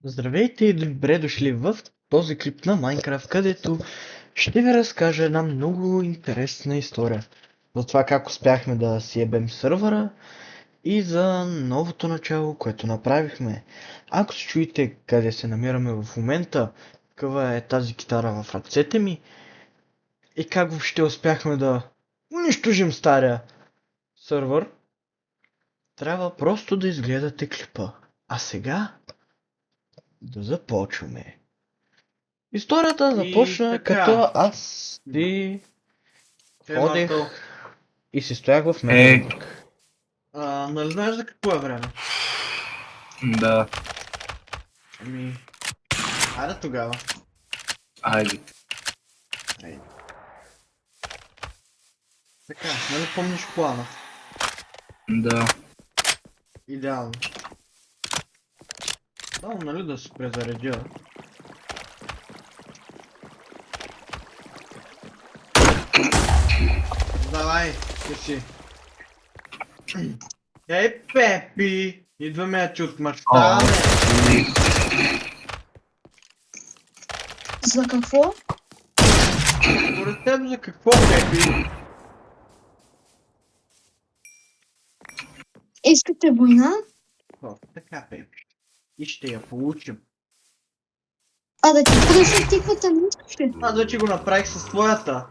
Здравейте и добре дошли в този клип на Minecraft, където ще ви разкажа една много интересна история за това как успяхме да си ебем сървъра и за новото начало, което направихме. Ако се чуете къде се намираме в момента, каква е тази китара в ръцете ми и как въобще успяхме да унищожим стария сървър, трябва просто да изгледате клипа. А сега да започваме. Историята започна така. като аз си ходех Мартъл, и си стоях в Медовик. нали знаеш за какво е време? Да, Ами, айде тогава. айде. Айде. Така, нали помниш плана? Да. Идеално. Само нали да се презаредя. Давай, кажи. Ей, Пепи! Идваме да ти отмъщаваме. За какво? Според теб за какво, Пепи? Искате война? О, така, Пепи. И ще я получим. А да ти продължи тиквата не искаш ли? Аз вече го направих с твоята.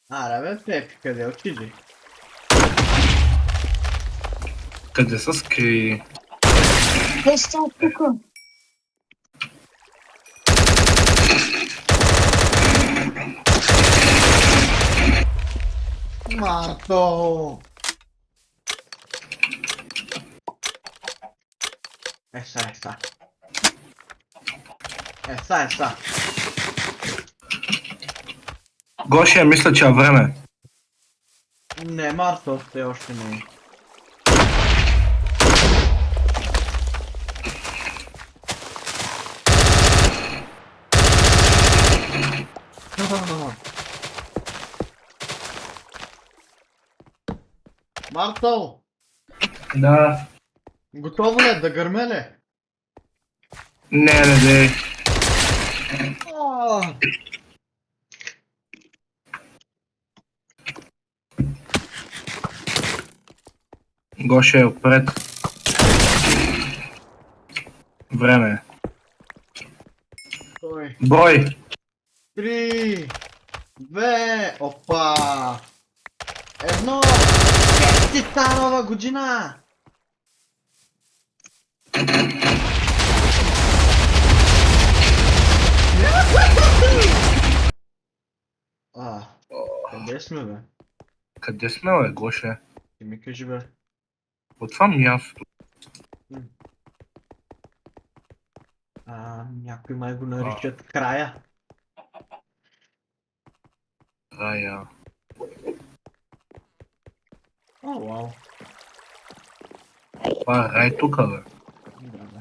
Аре бе, Пепи, къде отиди? Къде са скри? Те са тук. Марто! Еса. Еса. Гоше, мисля, че е време. Не, Марто все още не е. Марто! Да. Готово ли е да гърмеле? Не. Гоше е отпред. Време. Той. Брой. 3, 2, опа! 1! Честита нова година! Къде сме, бе? Къде сме, бе, Гоше? Ти ми кажи, бе. От това място. Някой май го наричат края. Рая. О, вау. Това е рай тука, бе. Да, бе.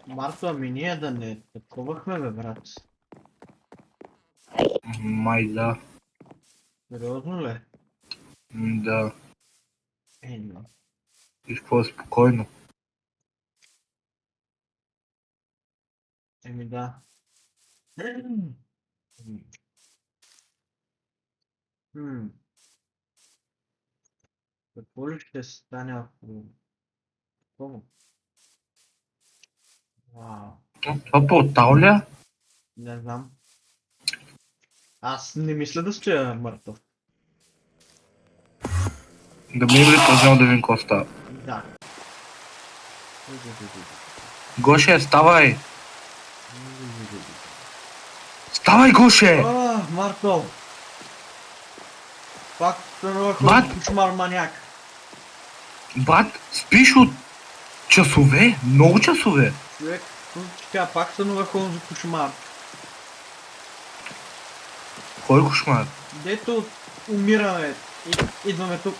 Марто, ами ние да не таковахме, бе, брат. Май да. Сериозно ли? Да. Но. И какво е спокойно. Еми да. Какво ли ще стане ако... Какво? Вау. Това портал ли е? Не знам. Аз не мисля да стоя мъртъв. Да ми ли познал да видим какво става? Да. Гоше, ставай! Ставай, Гоше! Марто! Пак станувах Бат! от кошмар маняк. Бат, спиш от часове? Много часове. Човек, така, пак станувах онзи кошмар. Кой кошмар? Дето умираме и идваме тук.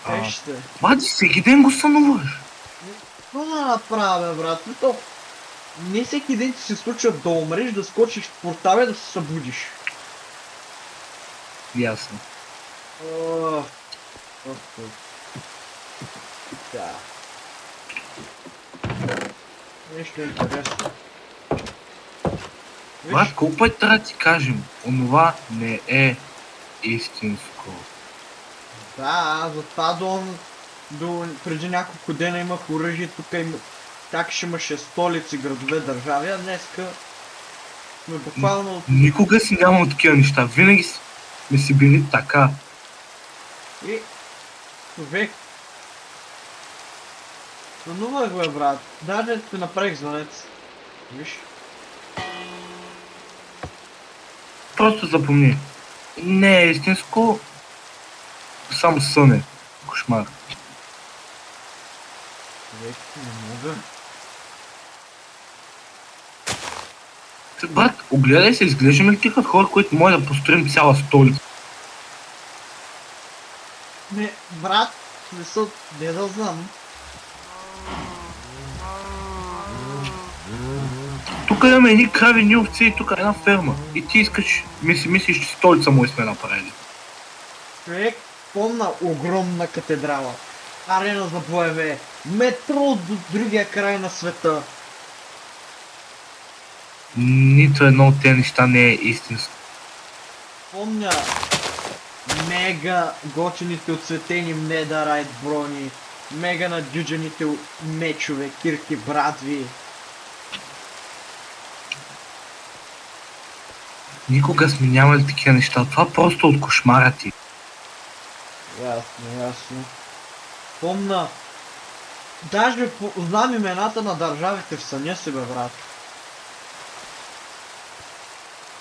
Еш се. Бат, всеки ден го сънуваш. Какво да направя, брат? То Не всеки ден ти се случва да умреш, да скочиш в портала и да се събудиш. Ясно. Ох, ох, ох. Да. Нещо интересно. Виж, Брат, колко пъти трябва да ти кажем? Онова не е истинско. да, затова до преди няколко дена имах оръжие, тук как ще имаше столици, градове, държави, а днеска сме буквално... Никога си нямал такива неща. Винаги сме си били така. И човек. Сънувах, бе, брат. Даже те направих звънец. Виж. Просто запомни. Не е истинско. Само сън е. Кошмар. Човек, не мога. Брат, огледай се, изглеждаме ли ти като хора, които може да построим цяла столица? Не, брат, смисъл, не да знам. Тук имаме едни крави, ни овци и тук една ферма. И ти искаш, мислиш, че столица му сме направили. Човек, помна огромна катедрала. Арена за боеве. Метро до другия край на света. Нито едно от тези неща не е истинско. Помня мега готините оцветени медарайт брони. Мега надюджените мечове, кирки, брадви. Никога сме нямали такива неща. Това просто от кошмара ти. Ясно, ясно. Помна. Даже знам имената на държавите в съня си, бе, брат.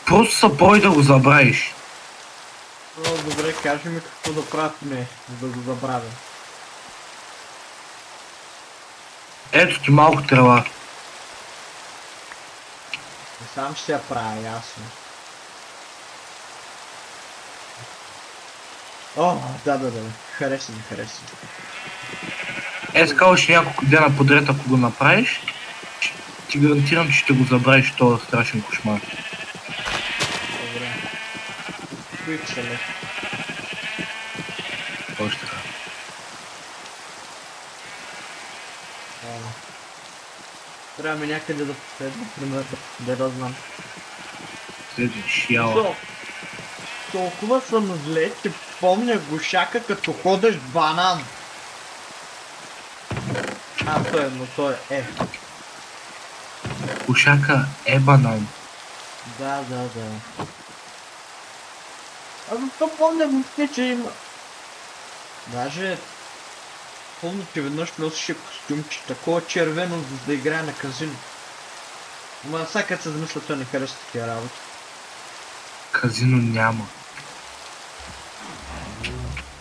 Просто са бой да го забравиш. О, добре, кажи ми какво да правим, за да го забравя. Ето ти малко трева. И сам ще я правя, ясно. О, да. Хареса ми, хареса ми. Сказал, че няколко дена подред, ако го направиш, ти гарантирам, че ще го забравиш този страшен кошмар. Добре. Кои са ли? Още така. Трябва ми някъде да последва, примерно, да знам. Следва шияла. So, толкова съм зле, че помня гушака като ходеш банан. Той е. Кошака е банан. Да. Аз то помня въобще, че има. Даже помня, че веднъж носеше костюмче, такова червено, за да играе на казино. Ама сега като се замисля, той не харесва такива работи. Казино няма.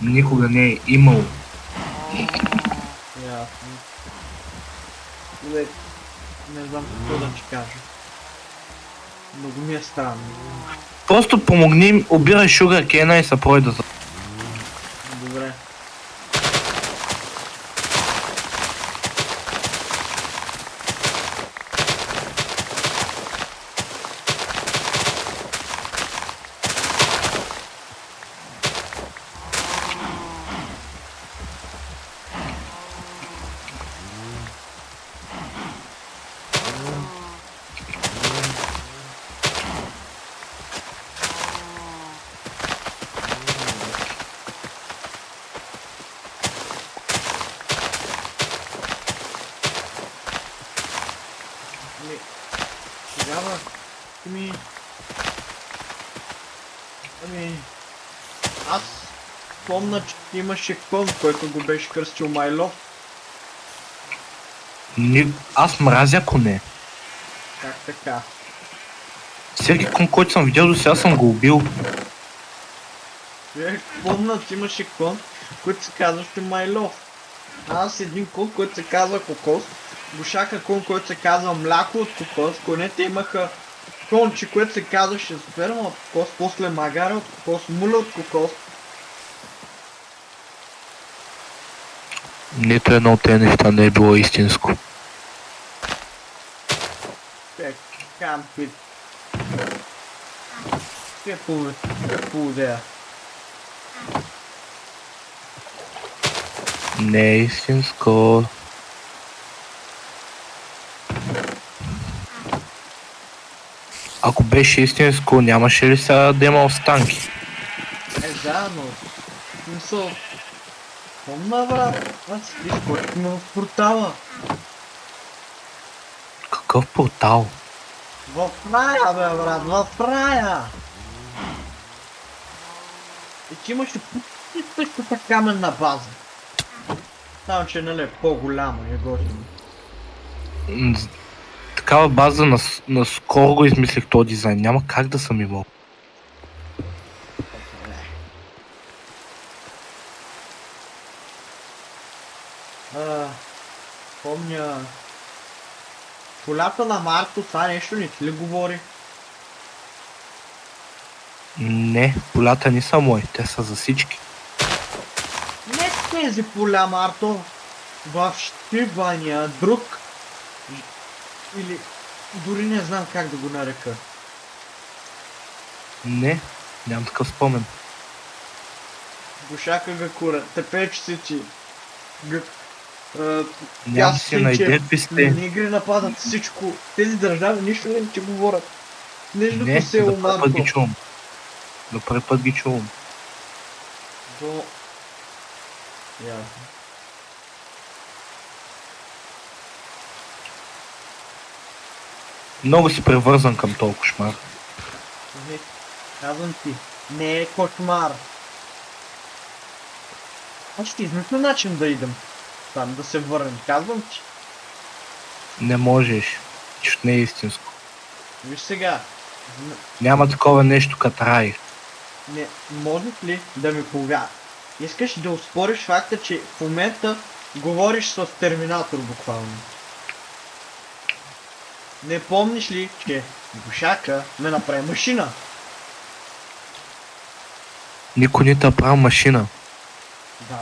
Никога не е имало. Ясно. Добре, не знам какво да ти кажа. Много ми е странно. Просто помогни им, обирай Шугар Кена и се пройда за... Добре. Тогава аз помня, че ти имаше кон, който го беше кръстил Майло. Аз мразя коне. Как така? Всеки кон, който съм видял до сега, съм го убил. Помня, че имаше кон, който се казваше Майло. Аз един кон, който се казва Кокос. Гушака кон, който се казва Мляко от Кокос. Конете имаха конче, което се казваше Сперма от Кокос, после Магара от Кокос, Муля от Кокос. Нито едно от тези неща не е било истинско. Кампи. Ще поводея. Не е истинско. Ако беше истинско, нямаше ли сега да има останки? Да, но... Смисъл... Помна, брат. Аз ти скочихме в портала. Какъв портал? В рая, бе, брат, в рая! И ти имаше почти същата каменна база. Само, че нали е по-голяма и готина. Такава база наскоро го измислих този дизайн. Няма как да съм имал. Помня... Полята на Марто, това нещо не ти ли говори? Не, полята не са мои, те са за всички. Не тези поля, Марто. В Щибания, друг. Или... Дори не знам как да го нарека. Не, нямам такъв спомен. Гушака Гакура, тепечци ти. Нямам си на идея какви сте. Негри нападат всичко. Тези държави нищо не ти говорят. Нежното Не, село за първи път ги Марто. чувам. За първи път ги чувам. До... Ясно. Много си превързан към този кошмар. Не, казвам ти, не е кошмар. Аз ще измисля начин да идем. Там да се върнем, казвам ти. Не можеш, че не е истинско. Виж сега, Няма такова нещо като рай. не, можеш ли да ми повярваш? Искаш да успориш факта, че в момента говориш с Терминатор буквално. Не помниш ли, че Гушака ме направи машина? Никой не те прави машина.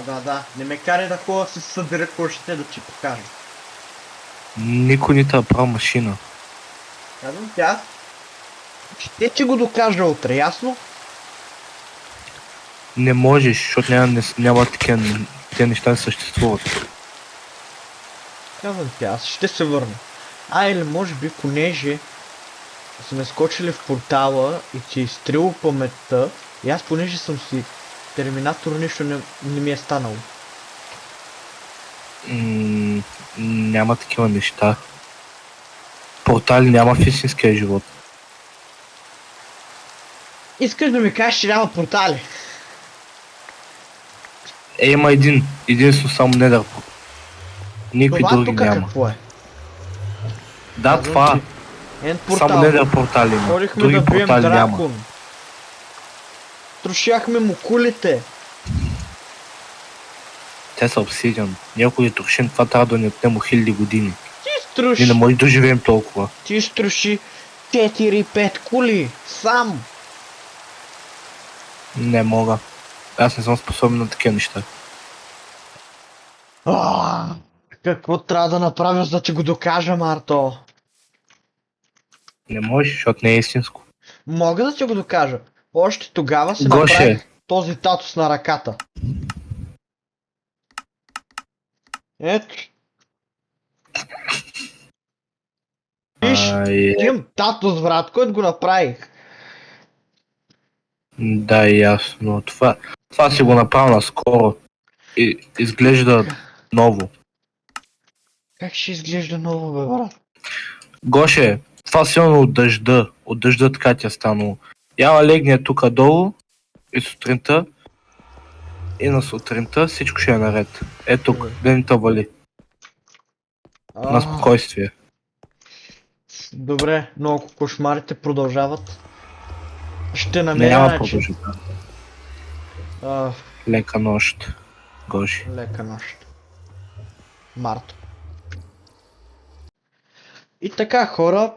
Да. Не ме карай да ходя с съдира кошите да ти покажа. Никой не те прави машина. Казвам тя. Ще ти го докажа утре, ясно? Не можеш, защото няма такива те неща не съществуват. Казвам ти, аз ще се върна. Или може би, понеже сме скочили в портала и ти е изтрило паметта, и аз понеже съм си Терминатор, нищо не ми е станало. Няма такива неща. Портали няма в истинския живот. Искаш да ми кажеш, че няма портали? Има единствено само Недърпорт. Никой Това други тук няма. какво е? Да, Казвам това. ти, Енд Само портал. Недърпортали има. Ходихме Други да бием портали няма. дракон. Трошяхме му кулите. Те са обсидиан. Някой трошин, това трябва да ни отнемо хиляди години. Ти Ние не можем да живеем толкова. струши 4-5 кули. Сам. Не мога. Аз не съм способен на такива неща. Какво трябва да направя, за да ти го докажа, Марто? Не можеш, защото не е истинско. Мога да ти го докажа. Още тогава се Гоше. направих този татус на ръката. Ето. Виж, имам татус, брат, който го направих. Да, ясно. Това си го направя наскоро. И изглежда ново. Как ще изглежда ново, бе, брат? Гоше, това силно от дъжда. От дъжда така ти е станало. Яла легне тук долу и сутринта. И на сутринта всичко ще е наред. Е тук, да ни те вали. На спокойствие. Добре, но ако кошмарите продължават, ще намеря Няма начин. продължително. А, Лека нощ. Гоши. Лека нощ. Марто. И така, хора,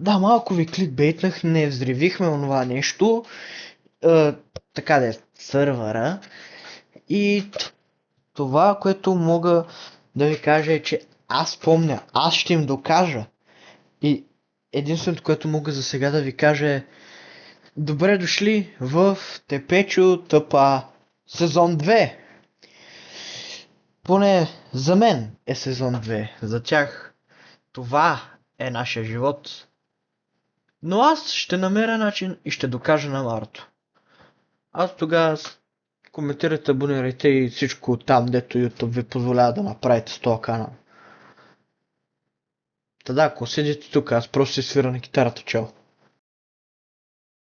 да, малко ви кликбейтнах, не взривихме онова нещо. Така да е, сървъра. И това, което мога да ви кажа е, че аз помня, аз ще им докажа. И единственото, което мога за сега да ви кажа е добре дошли в Тепечо Тъпа сезон 2. Поне за мен е сезон 2. За тях това е нашия живот. Но аз ще намеря начин и ще докажа на Марто. Аз тогава коментирайте, абонирайте и всичко там, дето YouTube ви позволява да направите с този канал. Та да, ако седите тук, аз просто си свира на китарата, чел.